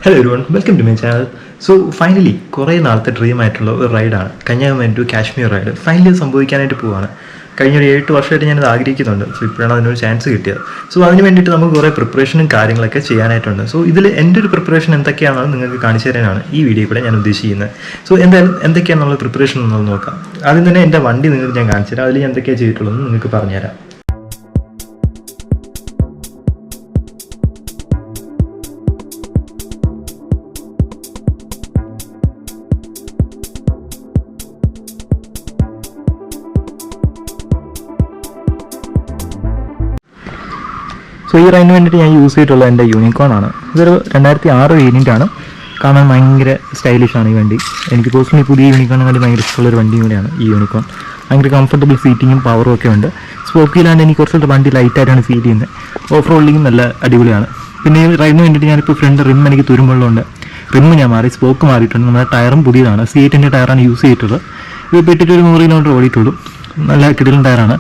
Hello everyone, welcome to my channel. So finally കുറേ നാളത്തെ dream ആയിട്ടുള്ള ഒരു റൈഡാണ് Kanyakumari to Kashmir ride. Finally സംഭവിക്കാനായിട്ട് പോവാണ്. കഴിഞ്ഞ ഒരു 7 വർഷമായിട്ട് ഞാനത് ആഗ്രഹിക്കുന്നുണ്ട്. സോ ഇപ്പോഴാണ് അതിനൊരു ചാൻസ് കിട്ടിയത്. സോ അതിന് വേണ്ടിയിട്ട് നമുക്ക് കുറേ പ്രിപ്പറേഷനും കാര്യങ്ങളൊക്കെ ചെയ്യാനായിട്ടുണ്ട്. സോ ഇതിൽ എൻ്റെ ഒരു പ്രിപ്പറേഷൻ എന്തൊക്കെയാണെന്ന് നിങ്ങൾക്ക് കാണിച്ചു തരാനാണ് ഈ വീഡിയോ കൂടെ ഞാൻ ഉദ്ദേശിക്കുന്നത്. സോ എന്തായാലും എന്തൊക്കെയാണ് നമ്മൾ പ്രിപ്പറേഷൻ എന്നുള്ളത് നോക്കാം. ആദ്യം തന്നെ എൻ്റെ വണ്ടി നിങ്ങൾക്ക് ഞാൻ കാണിച്ചു തരാം. അതിൽ ഞാൻ എന്തൊക്കെയാണ് ചെയ്തിട്ടുള്ളതെന്ന് നിങ്ങൾക്ക് പറഞ്ഞുതരാം. സോ ഈ റൈഡിന് വേണ്ടിയിട്ട് ഞാൻ യൂസ് ചെയ്തിട്ടുള്ള എൻ്റെ യൂണിക്കോൺ ആണ്. ഇതൊരു 2006 വേരിയൻ്റാണ്. കാണാൻ ഭയങ്കര സ്റ്റൈലിഷാണ് ഈ വണ്ടി. എനിക്ക് പേഴ്സണലി പുതിയ യൂണിക്കോണിനെ വേണ്ടി ഭയങ്കര ഇഷ്ടമുള്ളൊരു വണ്ടി കൂടിയാണ് ഈ യൂണിക്കോൺ. ഭയങ്കര കംഫർട്ടബിൾ സീറ്റിങ്ങും പവറും ഒക്കെ ഉണ്ട്. സ്പോക്കിയിലാണ്ട് എനിക്ക് കുറച്ചുകൂടെ വണ്ടി ലൈറ്റായിട്ടാണ് ഫീൽ ചെയ്യുന്നത്. ഓഫ് റോഡിങ്ങും നല്ല അടിപൊളിയാണ്. പിന്നെ ഈ റൈഡിന് വേണ്ടിയിട്ട് ഞാനിപ്പോൾ ഫ്രണ്ട് റിം എനിക്ക് തുരുമ്പുള്ളതുകൊണ്ട് റിമ്മ് ഞാൻ മാറി, സ്പോക്ക് മാറിയിട്ടുണ്ട്. നമ്മുടെ ടയറും പുതിയതാണ്, C8-ൻ്റെ ടയറാണ് യൂസ് ചെയ്തിട്ടുള്ളത്. ഇത് പെട്ടിട്ട് ഒരു 100 കിലോമീറ്റർ ഓടിയിട്ടുള്ളൂ. നല്ല കിടിലൻ ടയറാണ്.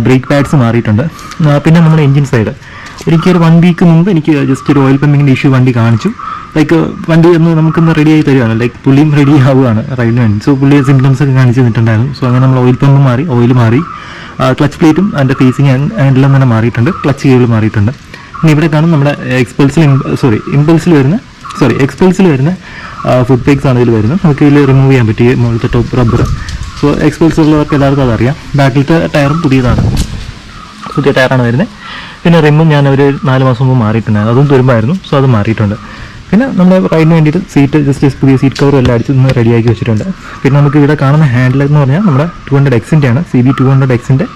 ബ്രേക്ക് പാഡ്സ് മാറിയിട്ടുണ്ട്. പിന്നെ നമ്മുടെ എൻജിൻ സൈഡ് എനിക്കൊരു 1 വീക്ക് മുമ്പ് എനിക്ക് ജസ്റ്റ് ഒരു ഓയിൽ പമ്പിങ്ങിൻ്റെ ഇഷ്യൂ വണ്ടി കാണിച്ചു. ലൈക്ക് വണ്ടി ഒന്ന് നമുക്കൊന്ന് റെഡി ആയി തരുവാണ്. ലൈക്ക് പുള്ളിയും റെഡി ആവുകയാണ് റൈഡിന് വേണ്ടി. സോ പുള്ളി സിംറ്റംസ് ഒക്കെ കാണിച്ചു തന്നിട്ടുണ്ടായിരുന്നു. സോ അങ്ങനെ നമ്മൾ ഓയിൽ പമ്പ് മാറി, ഓയിൽ മാറി, ക്ലച്ച് പ്ലേറ്റും അതിൻ്റെ ഫേസിങ് എല്ലാം തന്നെ മാറിയിട്ടുണ്ട്. ക്ലച്ച് കേബിൾ മാറിയിട്ടുണ്ട്. പിന്നെ ഇവിടെ കാണും നമ്മുടെ എക്സ്പൾസിൽ വരുന്ന ഫുഡ് പേക്സ് ആണ് ഇതിൽ വരുന്നത്. നമുക്ക് ഇതിൽ റിമൂവ് ചെയ്യാൻ പറ്റിയ മുകളിലത്തെ ടോപ്പ് റബ്ബർ. സോ എക്സ്പൾസ് ഉള്ളവർക്ക് എല്ലാവർക്കും അതറിയാം. ബാക്കിലത്തെ ടയറും പുതിയ ടയറാണ് വരുന്നത്. പിന്നെ റിമ്മും ഞാൻ ഒരു 4 മാസം മുമ്പ് മാറിയിട്ടുണ്ടായിരുന്നു. അതും തുരുമ്പായിരുന്നു. സോ അത് മാറിയിട്ടുണ്ട്. പിന്നെ നമ്മുടെ റൈഡിന് വേണ്ടിയിട്ട് സീറ്റ് ജസ്റ്റ് പുതിയ സീറ്റ് കവറും എല്ലാം അടിച്ച് ഒന്ന് റെഡിയാക്കി വെച്ചിട്ടുണ്ട്. പിന്നെ നമുക്ക് ഇവിടെ കാണുന്ന ഹാൻഡിൽ എന്ന് പറഞ്ഞാൽ നമ്മുടെ 200Xൻ്റെ ആണ്. CB 200Xൻ്റെ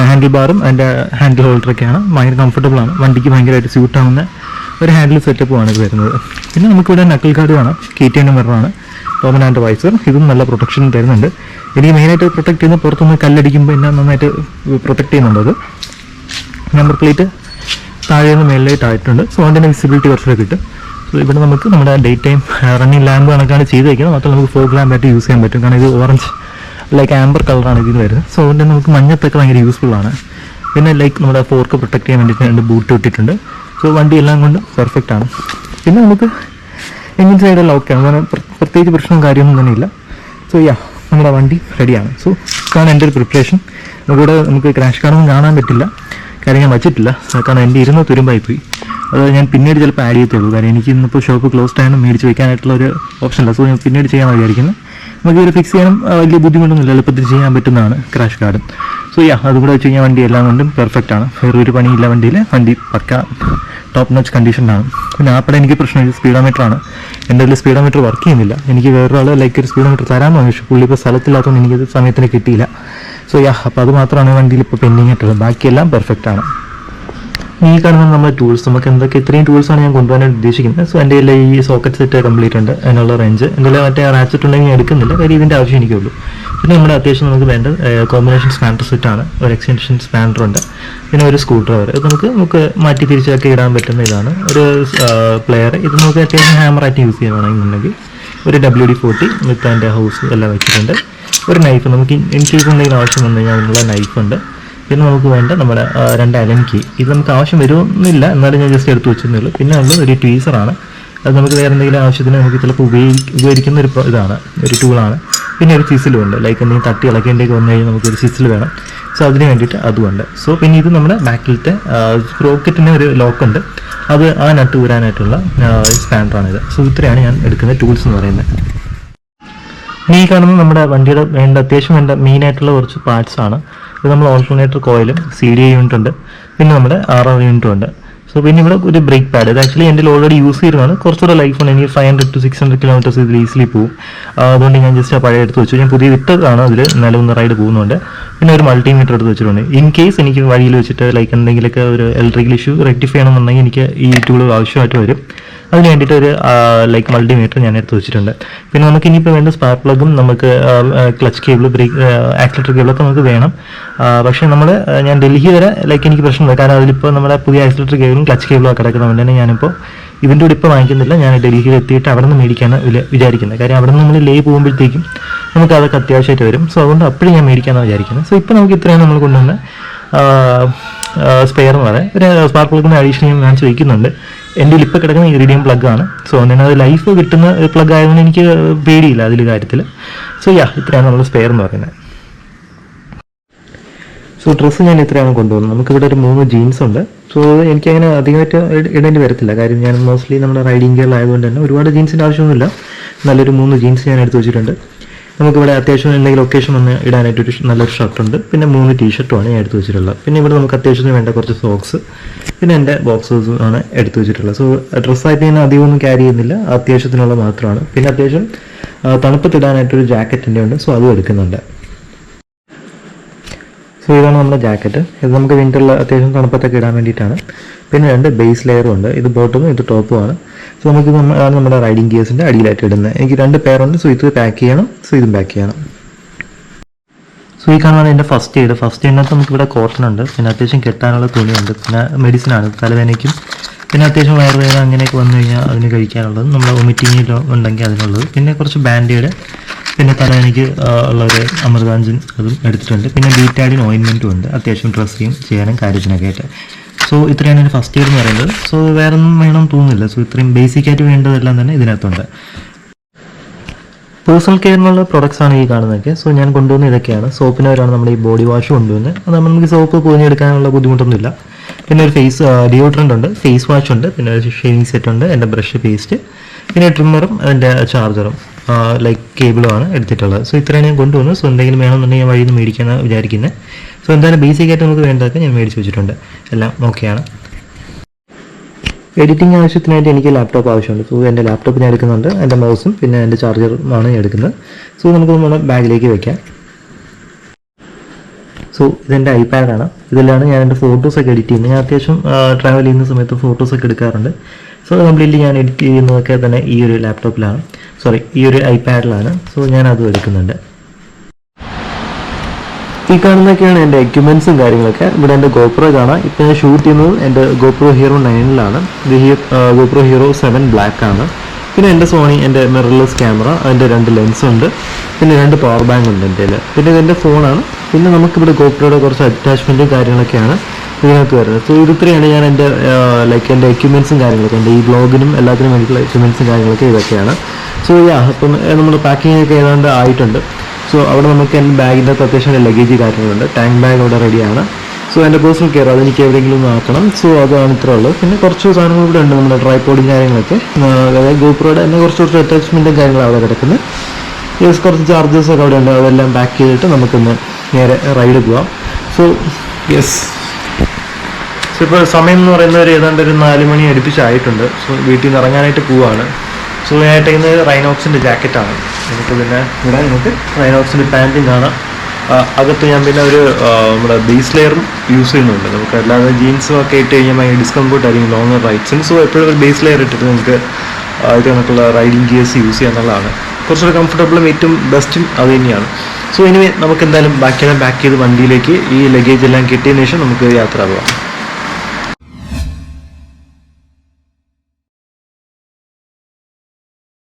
ഹാൻഡിൽ ബാറും അതിൻ്റെ ഹാൻഡിൽ ഹോൾഡറൊക്കെയാണ്. ഭയങ്കര കംഫർട്ടബിളാണ്. വണ്ടിക്ക് ഭയങ്കരമായിട്ട് സ്യൂട്ടാവുന്ന ഒരു ഹാൻഡിൽ സെറ്റപ്പുമാണ് ഇത് വരുന്നത്. പിന്നെ നമുക്കിവിടെ നക്കിൾ ഗാർഡ് കാണാം. KTM മിററാണ്. ടോമൻ ആൻഡ് വൈസർ. ഇതും നല്ല പ്രൊട്ടക്ഷൻ തരുന്നുണ്ട്. എനിക്ക് മെയിനായിട്ട് പ്രൊട്ടക്ട് ചെയ്യുന്ന പുറത്തുനിന്ന് കല്ലടിക്കുമ്പോൾ എന്നെ നന്നായിട്ട് പ്രൊട്ടക്ട് ചെയ്യുന്നുണ്ട്. അത് നമ്പർ പ്ലേറ്റ് താഴെ നിന്ന് മേളിലായിട്ടായിട്ടുണ്ട്. സോ അതിൻ്റെ വിസിബിലിറ്റി കുറച്ചൊക്കെ കിട്ടും. സോ ഇവിടെ നമുക്ക് നമ്മുടെ ഡേ ടൈം റണ്ണിങ് ലാമ്പ് കണക്കാണ് ചെയ്ത് വയ്ക്കുന്നത്. മാത്രമല്ല നമുക്ക് ഫോഗ് ലാമ്പായിട്ട് യൂസ് ചെയ്യാൻ പറ്റും. കാരണം ഇത് ഓറഞ്ച് ലൈക്ക് ആംബർ കളറാണ് ഇതിന് വരുന്നത്. സോ അതുകൊണ്ട് നമുക്ക് മഞ്ഞത്തൊക്കെ ഭയങ്കര യൂസ്ഫുള്ളാണ്. പിന്നെ ലൈക്ക് നമ്മുടെ ഫോർക്ക് പ്രൊട്ടക്ട് ചെയ്യാൻ വേണ്ടിയിട്ട് 2 ബൂട്ട് ഇട്ടിട്ടുണ്ട്. സോ വണ്ടി എല്ലാം കൊണ്ട് പെർഫെക്റ്റ് ആണ്. പിന്നെ നമുക്ക് എൻജിൻ സൈഡെല്ലാം ഓക്കെയാണ്. കാരണം പ്രത്യേകിച്ച് പ്രശ്നവും കാര്യമൊന്നും തന്നെ ഇല്ല. സോ നമ്മുടെ വണ്ടി റെഡിയാണ്. സോ ഇതാണ് എൻ്റെ ഒരു പ്രിപ്പറേഷൻ. അതുകൂടെ നമുക്ക് ക്രാഷ് കാർഡൊന്നും കാണാൻ പറ്റില്ല, കാര്യം ഞാൻ വച്ചിട്ടില്ല. കാരണം എൻ്റെ ഇരുന്ന് തുരുമ്പായിപ്പോയി. അത് ഞാൻ പിന്നീട് ചിലപ്പോൾ ആഡ് ചെയ്യത്തുള്ളൂ. കാരണം എനിക്ക് ഇന്നിപ്പോൾ ഷോപ്പ് ക്ലോസ്ഡ് ആണ്, മേടിച്ച് വയ്ക്കാനായിട്ടുള്ള ഒരു ഓപ്ഷൻ ഇല്ല. സോ ഞാൻ പിന്നീട് ചെയ്യാൻ വിചാരിക്കുന്നത്. നമുക്ക് ഇവർ ഫിക്സ് ചെയ്യാനും വലിയ ബുദ്ധിമുട്ടൊന്നുമില്ല, എളുപ്പത്തിൽ ചെയ്യാൻ പറ്റുന്നതാണ് ക്രാഷ് കാർഡ്. സോ അതുകൂടെ വെച്ച് കഴിഞ്ഞാൽ വണ്ടി എല്ലാം കൊണ്ടും പെർഫെക്റ്റ് ആണ്. വേറെ ഒരു പണിയില്ല വണ്ടിയിൽ. വണ്ടി പക്ക ടോപ്പ് നോച്ച് കണ്ടീഷനിലാണ്. പിന്നെ ആപ്പടെ എനിക്ക് പ്രശ്നം സ്പീഡോമീറ്ററാണ്. എൻ്റെ അതിൽ സ്പീഡോമീറ്റർ വർക്ക് ചെയ്യുന്നില്ല. എനിക്ക് വേറൊരാൾ ലൈക്ക് ഒരു സ്പീഡോമീറ്റർ തരാമെന്ന് ചോദിച്ചു. പുള്ളി ഇപ്പോൾ സ്ഥലത്തില്ലാത്തതുകൊണ്ട് എനിക്കത് സമയത്തിന് കിട്ടിയില്ല. സോ അപ്പോൾ അത് മാത്രമാണ് വണ്ടിയിൽ ഇപ്പോൾ പെൻഡിങ് ആയിട്ടുള്ളത്. ബാക്കിയെല്ലാം പെർഫെക്റ്റ് ആണ്. ഈ കാണുന്നത് നമ്മുടെ ടൂൾസ്. നമുക്ക് എന്തൊക്കെ ഇത്രയും ടൂൾസാണ് ഞാൻ കൊണ്ടുപോകാനായിട്ട് ഉദ്ദേശിക്കുന്നത്. സോ എൻ്റെ ഈ സോക്കറ്റ് സെറ്റ് കംപ്ലീറ്റ് ഉണ്ട്. അതിനുള്ള റേഞ്ച് എൻ്റെ മറ്റേ റാച്ചറ്റ് ഉണ്ടെങ്കിൽ എടുക്കുന്നില്ല, കാര്യം ഇതിൻ്റെ ആവശ്യം എനിക്കുള്ളൂ. പിന്നെ നമ്മുടെ അത്യാവശ്യം നമുക്ക് വേണ്ട കോമ്പിനേഷൻ സ്പാൻഡർ സെറ്റാണ്. ഒരു എക്സ്റ്റൻഷൻ സ്പാൻഡർ ഉണ്ട്. പിന്നെ ഒരു സ്ക്രൂ ഡ്രൈവർ. ഇത് നമുക്ക് മാറ്റി തിരിച്ചൊക്കെ ഇടാൻ പറ്റുന്ന ഇതാണ്. ഒരു പ്ലെയർ. ഇത് നമുക്ക് അത്യാവശ്യം ഹാമറായിട്ട് യൂസ് ചെയ്യണമെന്നുണ്ടെങ്കിൽ ഒരു WD-40 വിത്ത് അതിൻ്റെ ഹൗസ് എല്ലാം വെച്ചിട്ടുണ്ട്. ഒരു നൈഫ്. നമുക്ക് ഇൻ കേസ് എന്തെങ്കിലും ആവശ്യം വന്നു കഴിഞ്ഞാൽ അതിനുള്ള നൈഫുണ്ട്. പിന്നെ നമുക്ക് വേണ്ട നമ്മുടെ 2 അലൻ കീ. ഇത് നമുക്ക് ആവശ്യം വരുമെന്നില്ല, എന്നാലും ഞാൻ ജസ്റ്റ് എടുത്ത് വെച്ചിരുന്നുള്ളൂ. പിന്നെ ഉള്ളത് ഒരു ട്വീസറാണ്. അത് നമുക്ക് വേറെ എന്തെങ്കിലും ആവശ്യത്തിന് നമുക്ക് ചിലപ്പോൾ ഉപയോഗിക്കുന്ന ഒരു ടൂളാണ്. പിന്നെ ഒരു ചിസിലും ഉണ്ട്. ലൈക്ക് എന്തെങ്കിലും തട്ടി ഇളക്കേണ്ടേക്ക് വന്നു കഴിഞ്ഞാൽ നമുക്കൊരു ചിസിൽ വേണം. സോ അതിന് വേണ്ടിയിട്ട് അതുമുണ്ട്. സോ പിന്നെ ഇത് നമ്മുടെ ബാക്കിലത്തെ റോക്കറ്റിന് ഒരു ലോക്കുണ്ട്. അത് ആ നട്ട് ഊരാനായിട്ടുള്ള സ്പാൻഡറാണിത്. സോ ഇത്രയാണ് ഞാൻ എടുക്കുന്ന ടൂൾസ് എന്ന് പറയുന്നത്. ഈ കാണുന്നത് നമ്മുടെ വണ്ടിയുടെ അത്യാവശ്യം വേണ്ട മെയിനായിട്ടുള്ള കുറച്ച് പാർട്സ് ആണ്. ഇത് നമ്മൾ ഓൾട്ടർനേറ്റർ കോയിലും CDI യൂണിറ്റ് ഉണ്ട്. പിന്നെ നമ്മുടെ RR യൂണിറ്റും ഉണ്ട്. സോ പിന്നെ ഇവിടെ ഒരു ബ്രേക്ക് പാഡ്. ഇത് ആക്ച്വലി എൻ്റെ ഓൾറെഡി യൂസ് ചെയ്തതാണ്. കുറച്ചുകൂടെ ലൈഫാണ്. എനിക്ക് 500 to 600 കിലോമീറ്റേഴ്സ് ഇതിൽ ഈസിലി പോകും. അതുകൊണ്ട് ഞാൻ ജസ്റ്റ് ആ പഴയ എടുത്ത് വെച്ചു. ഞാൻ പുതിയ വിട്ടതാണ് അതിൽ. എന്നാലും ഒന്ന് റൈഡ് പോകുന്നുണ്ട്. പിന്നെ ഒരു മൾട്ടിമീറ്റർ എടുത്ത് വെച്ചിട്ടുണ്ട്. ഇൻ കേസ് എനിക്ക് വഴിയിൽ വെച്ചിട്ട് ലൈക്ക് എന്തെങ്കിലുമൊക്കെ ഒരു ഇലക്ട്രിക്കൽ ഇഷ്യൂ റെക്ടിഫൈ ചെയ്യണമെന്നുണ്ടെങ്കിൽ എനിക്ക് ഈ ടൂൾ ആവശ്യമായിട്ട് വരും. അതിന് വേണ്ടിയിട്ട് ഒരു ലൈക്ക് മൾട്ടിമീറ്റർ ഞാൻ എടുത്ത് വെച്ചിട്ടുണ്ട്. പിന്നെ നമുക്ക് ഇനിയിപ്പോൾ വേണ്ട സ്പാർക്ക് പ്ലഗും നമുക്ക് ക്ലച്ച് കേബിൾ, ബ്രേക്ക് ആക്സിലേറ്റർ കേബിളൊക്കെ നമുക്ക് വേണം. പക്ഷേ ഞാൻ ഡൽഹി വരെ ലൈക്ക് എനിക്ക് പ്രശ്നമില്ല. കാരണം അതിലിപ്പോൾ നമ്മുടെ പുതിയ ആക്സിലേറ്റർ കേബിളും ക്ലച്ച് കേബിളും കിടക്കുന്നതുകൊണ്ട് തന്നെ ഞാനിപ്പോൾ ഇതിൻ്റെ കൂടെ ഇപ്പോൾ വാങ്ങിക്കുന്നില്ല. ഞാൻ ഡൽഹിയിൽ എത്തിയിട്ട് അവിടെ നിന്ന് മേടിക്കാനാണ് വിചാരിക്കുന്നത്. കാര്യം അവിടെ നിന്ന് നമ്മൾ പോകുമ്പോഴത്തേക്കും നമുക്ക് അതൊക്കെ അത്യാവശ്യമായിട്ട് വരും. സോ അതുകൊണ്ട് അപ്പോഴും ഞാൻ മേടിക്കാമെന്നാണ് വിചാരിക്കുന്നത്. സോ ഇപ്പോൾ നമുക്ക് ഇത്രയും നമ്മൾ കൊണ്ടുവന്ന് സ്പെയർ എന്ന് പറയാം. ഒരു സ്പാർക്ക് പ്ലഗിന് അഡീഷണൽ ഞാൻ കാണിച്ച് വയ്ക്കുന്നുണ്ട്. എൻ്റെ ഇപ്പോൾ കിടക്കുന്ന ഇറിഡിയം പ്ലഗ് ആണ്. സോ അങ്ങനെ അത് ലൈഫ് കിട്ടുന്ന പ്ലഗ് ആയതുകൊണ്ട് എനിക്ക് പേടിയില്ല അതിൽ കാര്യത്തിൽ. സോ ഇത്രയാണ് നമ്മൾ സ്പെയർ എന്ന് പറയുന്നത്. സോ ഡ്രസ്സ് ഞാൻ ഇത്രയാണ് കൊണ്ടുപോകുന്നത്. നമുക്കിവിടെ ഒരു 3 ജീൻസ് ഉണ്ട്. സോ എനിക്കങ്ങനെ അധികമായിട്ട് ഇടേണ്ടി വരത്തില്ല, കാര്യം ഞാൻ മോസ്റ്റ്ലി നമ്മുടെ റൈഡിങ് ഗിയർ ആയതുകൊണ്ട് തന്നെ ഒരുപാട് ജീൻസിൻ്റെ ആവശ്യമൊന്നുമില്ല. നല്ലൊരു 3 ജീൻസ് ഞാൻ എടുത്ത് വെച്ചിട്ടുണ്ട്. നമുക്കിവിടെ അത്യാവശ്യം എന്തെങ്കിലും ഒക്കേഷൻ വന്ന് ഇടാനായിട്ടൊരു നല്ലൊരു ഷർട്ടുണ്ട്, പിന്നെ 3 ടീഷർട്ടുമാണ് ഞാൻ എടുത്ത് വെച്ചിട്ടുള്ളത്. പിന്നെ ഇവിടെ നമുക്ക് അത്യാവശ്യത്തിന് വേണ്ട കുറച്ച് സോക്സ്, പിന്നെ എൻ്റെ ബോക്സേഴ്സും ആണ് എടുത്ത് വെച്ചിട്ടുള്ളത്. സോ ഡ്രസ്സായിട്ട് ഞാൻ അധികമൊന്നും ക്യാരി ചെയ്യുന്നില്ല, അത്യാവശ്യത്തിനുള്ള മാത്രമാണ്. പിന്നെ അത്യാവശ്യം തണുപ്പത്തിടാനായിട്ടൊരു ജാക്കറ്റിൻ്റെ ഉണ്ട്, സോ അതും എടുക്കുന്നുണ്ട്. സോ ഇതാണ് നമ്മുടെ ജാക്കറ്റ്. ഇത് നമുക്ക് വിൻ്ററിൽ അത്യാവശ്യം തണുപ്പത്തൊക്കെ ഇടാൻ വേണ്ടിയിട്ടാണ്. പിന്നെ 2 ബേസ് ലെയറും ഉണ്ട്, ഇത് ബോട്ടമും ഇത് ടോപ്പുമാണ്. സോ നമുക്ക് നമ്മുടെ റൈഡിങ് ഗിയേഴ്സിൻ്റെ അടിയിലായിട്ട് ഇടുന്നത്. എനിക്ക് 2 പെയറുണ്ട്. സോ ഇത് പാക്ക് ചെയ്യണം, സോ ഇതും പാക്ക് ചെയ്യണം. സോ ഈ കാണുന്നത് എൻ്റെ ഫസ്റ്റ് എയ്ഡിനകത്ത് നമുക്കിവിടെ കോട്ടൺ ഉണ്ട്, പിന്നെ അത്യാവശ്യം കെട്ടാനുള്ള തുണിയുണ്ട്, പിന്നെ മെഡിസിനാണ് തലവേദനയ്ക്കും, പിന്നെ അത്യാവശ്യം വയറുവേദന അങ്ങനെയൊക്കെ വന്നു കഴിഞ്ഞാൽ അതിന് കഴിക്കാനുള്ളത്, നമ്മൾ വൊമിറ്റിംഗ് ഉണ്ടെങ്കിൽ അതിനുള്ളത്, പിന്നെ കുറച്ച് ബാൻഡേഡ്, പിന്നെ തലവേദനയ്ക്ക് ഉള്ളൊരു അമൃതാഞ്ജൻ അതും എടുത്തിട്ടുണ്ട്, പിന്നെ ബീറ്റാഡിൻ ഓയിൻമെൻറ്റും ഉണ്ട് അത്യാവശ്യം ഡ്രസ് ചെയ്യാനും കാര്യത്തിനൊക്കെ ആയിട്ട്. സോ ഇത്രയാണ് എൻ്റെ ഫസ്റ്റ് എയ്ഡ് എന്ന് പറയുന്നത്. സോ വേറെ ഒന്നും വേണമെന്ന് തോന്നുന്നില്ല. സോ ഇത്രയും ബേസിക്കായിട്ട് വേണ്ടതെല്ലാം തന്നെ ഇതിനകത്തുണ്ട്. പേഴ്സണൽ കെയറിനുള്ള പ്രൊഡക്ട്സ് ആണ് ഈ കാണുന്നതൊക്കെ. സോ ഞാൻ കൊണ്ടുവന്ന ഇതൊക്കെയാണ്. സോപ്പിനവരാണ് നമ്മുടെ ഈ ബോഡി വാഷ് കൊണ്ടുവന്നത്. അത് നമുക്ക് സോപ്പ് പൊതിഞ്ഞെടുക്കാനുള്ള ബുദ്ധിമുട്ടൊന്നുമില്ല. പിന്നെ ഒരു ഡിയോഡ്രൻ്റ് ഉണ്ട്, ഫേസ് വാഷ് ഉണ്ട്, പിന്നെ ഒരു ഷേവിങ് സെറ്റ് ഉണ്ട്, എൻ്റെ ബ്രഷ് പേസ്റ്റ്, പിന്നെ ട്രിമ്മറും അതിൻ്റെ ചാർജറും ലൈക്ക് കേബിളുമാണ് എടുത്തിട്ടുള്ളത്. സോ ഇത്രയാണ് ഞാൻ കൊണ്ടുവന്നത്. സോ എന്തെങ്കിലും വേണമെന്നുണ്ടെങ്കിൽ ഞാൻ വഴിയിൽ നിന്ന് മേടിക്കാനാണ് വിചാരിക്കുന്നത്. സോ എന്തായാലും ബേസിക്കായിട്ട് നമുക്ക് വേണ്ടതൊക്കെ ഞാൻ മേടിച്ച് വെച്ചിട്ടുണ്ട്, എല്ലാം ഓക്കെയാണ്. എഡിറ്റിംഗ് ആവശ്യത്തിനായിട്ട് എനിക്ക് ലാപ്ടോപ്പ് ആവശ്യമുണ്ട്. സോ എൻ്റെ ലാപ്ടോപ്പ് ഞാൻ എടുക്കുന്നുണ്ട്, എൻ്റെ മൗസും പിന്നെ എൻ്റെ ചാർജറുമാണ് ഞാൻ എടുക്കുന്നത്. സോ നമുക്ക് നമ്മുടെ ബാഗിലേക്ക് വെക്കാം. സോ ഇതെൻ്റെ ഐപാഡാണ്. ഇതിലാണ് ഞാൻ എൻ്റെ ഫോട്ടോസൊക്കെ എഡിറ്റ് ചെയ്യുന്നത്. ഞാൻ അത്യാവശ്യം ട്രാവൽ ചെയ്യുന്ന സമയത്ത് ഫോട്ടോസൊക്കെ എടുക്കാറുണ്ട്. സോ കംപ്ലീറ്റ്ലി ഞാൻ എഡിറ്റ് ചെയ്യുന്നതൊക്കെ തന്നെ ഈ ഒരു ലാപ്ടോപ്പിലാണ്, ഈ ഒരു ഐപാഡിലാണ്. സോ ഞാൻ അതും എടുക്കുന്നുണ്ട്. ഈ കാണുന്നതൊക്കെയാണ് എൻ്റെ എക്യുപ്മെൻറ്റ്സും കാര്യങ്ങളൊക്കെ. ഇവിടെ എൻ്റെ ഗോപ്രോ കാണാം. ഇപ്പോൾ ഞാൻ ഷൂട്ട് ചെയ്യുന്നത് എൻ്റെ ഗോപ്രോ ഹീറോ 9ലാണ്. ഇത് ഗോപ്രോ ഹീറോ 7 ബ്ലാക്ക് ആണ്. പിന്നെ എൻ്റെ സോണി, എൻ്റെ മിറർലെസ് ക്യാമറ, അതിൻ്റെ 2 ലെൻസുണ്ട്, പിന്നെ 2 പവർ ബാങ്ക് ഉണ്ട് എൻ്റെ കയ്യിൽ. പിന്നെ ഇതെൻ്റെ ഫോണാണ്. പിന്നെ നമുക്കിവിടെ ഗോപ്രോയുടെ കുറച്ച് അറ്റാച്ച്മെൻറ്റും കാര്യങ്ങളൊക്കെയാണ് ഇതിനകത്ത് വരുന്നത്. സോ ഇത്രയാണ് ഞാൻ എൻ്റെ എൻ്റെ എക്യുപ്മെൻറ്റ്സും കാര്യങ്ങളൊക്കെ, എൻ്റെ ഈ വ്ളോഗിനും എല്ലാത്തിനും വേണ്ടിയിട്ടുള്ള എക്യുപ്മെൻറ്റ്സും കാര്യങ്ങളൊക്കെ ഇതൊക്കെയാണ്. സോ അപ്പം നമ്മുടെ പാക്കിംഗ് ഒക്കെ ഏതാണ്ട് ആയിട്ടുണ്ട്. സോ അവിടെ നമുക്ക് എൻ്റെ ബാഗിൻ്റെ അകത്ത് അത്യാവശ്യം ലഗേജ് കാര്യങ്ങളുണ്ട്. ടാങ്ക് ബാഗ് അവിടെ റെഡിയാണ്. സോ എൻ്റെ പേഴ്സണൽ കെയർ അതെനിക്ക് എവിടെയെങ്കിലും ഒന്ന് ആക്കണം. സോ അതാണ് ഇത്ര ഉള്ളത്. പിന്നെ കുറച്ച് സാധനങ്ങൾ ഇവിടെ ഉണ്ട്, നമ്മുടെ ട്രൈപോഡും കാര്യങ്ങളൊക്കെ, അതായത് ഗോപ്രോയുടെ തന്നെ കുറച്ച് അറ്റാച്ച്മെൻറ്റും കാര്യങ്ങളും അവിടെ കിടക്കുന്നത്. കുറച്ച് ചാർജേഴ്സൊക്കെ അവിടെ ഉണ്ട്, അതെല്ലാം പാക്ക് ചെയ്തിട്ട് നമുക്കൊന്ന് നേരെ റൈഡ് പോവാം. സോ ഇപ്പോൾ സമയം എന്ന് പറയുന്നത് ഏതാണ്ട് ഒരു 4 മണി അടുപ്പിച്ചായിട്ടുണ്ട്. സോ വീട്ടിൽ നിന്ന് ഇറങ്ങാനായിട്ട് പോവുകയാണ്. സോ ഞാനായിട്ട് ഇന്ന് റൈനോക്സിൻ്റെ ജാക്കറ്റാണ്. നമുക്ക് പിന്നെ ഇവിടെ നമുക്ക് റൈനോക്സിൻ്റെ പാൻറ്റും കാണാം. അകത്ത് ഞാൻ പിന്നെ ഒരു നമ്മുടെ ബേസ് ലെയറും യൂസ് ചെയ്യുന്നുണ്ട്. നമുക്ക് അല്ലാതെ ജീൻസും ഒക്കെ ഇട്ട് കഴിഞ്ഞാൽ ഭയങ്കര ഡിസ്കംഫർട്ട് ആയിരിക്കും ലോങ് റൈഡ്സിന്. സോ എപ്പോഴും ഒരു ബേസ് ലെയർ ഇട്ടിട്ട് നമുക്ക് ഇത് കണക്കുള്ള റൈഡിങ് ഗിയേഴ്സ് യൂസ് ചെയ്യുക എന്നുള്ളതാണ് കുറച്ചുകൂടെ കംഫർട്ടബിളും ഏറ്റവും ബെസ്റ്റും അത് തന്നെയാണ്. സോ ഇനി നമുക്ക് എന്തായാലും ബാക്കിയെല്ലാം പാക്ക് ചെയ്ത് വണ്ടിയിലേക്ക് ഈ ലഗേജ് എല്ലാം കിട്ടിയതിന് ശേഷം നമുക്ക് യാത്ര പോകാം.